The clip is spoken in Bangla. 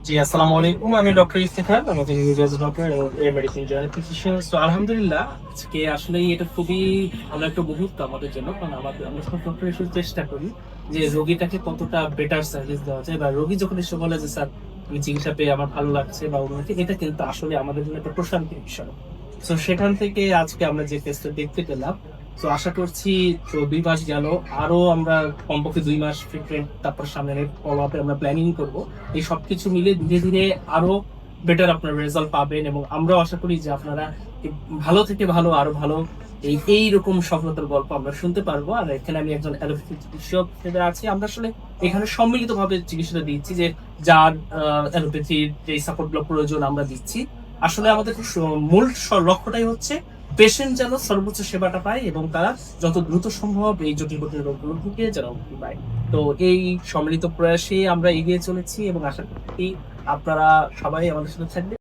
জি, আসসালামু আলাইকুম। আমি ডক্টর ইফতেখার। আমি একজন ইউএস ডক্টর এবং মেডিসিন জেনারেল ফিজিশিয়ান। সো আলহামদুলিল্লাহ আজকে আসলেই এটা খুবই ভালো একটা মুহূর্ত আমাদের জন্য। কারণ আমরা সব ডক্টর হিসেবে চেষ্টা করি যে রোগীটাকে কতটা বেটার সার্ভিস দেওয়া যায়, বা রোগী যখন এসে বলে যে স্যার আমি চিকিৎসা পেয়ে আমার ভালো লাগছে বা উন্নতি, এটা কিন্তু আসলে আমাদের জন্য একটা প্রশান্তির বিষয়। সো সেখান থেকে আজকে আমরা যে টেস্টটা দেখতে পেলাম, তো আশা করছি, তো 2 মাস গেল, আরো আমরা কমপক্ষে 2 মাস ফ্রিকুয়েন্ট তারপর সামনের ফলো আপে আমরা প্ল্যানিং করব। এই সবকিছু মিলে ধীরে ধীরে আরো বেটার আপনার রেজাল্ট পাবেন, এবং আমরাও আশা করি যে আপনারা এই ভালো থেকে ভালো আরো ভালো এইরকম সফলতার গল্প আমরা শুনতে পারবো। আর এখানে আমি একজন অ্যালোপ্যাথি চিকিৎসক হিসেবে আছি। আমরা আসলে এখানে সম্মিলিত ভাবে চিকিৎসাটা দিচ্ছি, যে যার অ্যালোপ্যাথির যে সাপোর্ট গুলো প্রয়োজন আমরা দিচ্ছি। আসলে আমাদের মূল লক্ষ্যটাই হচ্ছে পেশেন্ট যেন সর্বোচ্চ সেবাটা পায় এবং তারা যত দ্রুত সম্ভব এই জটিল জটিল রোগগুলো থেকে যেন মুক্তি পায়। তো এই সম্মিলিত প্রয়াসে আমরা এগিয়ে চলেছি এবং আশা করি আপনারা সবাই আমাদের সাথে থাকবেন।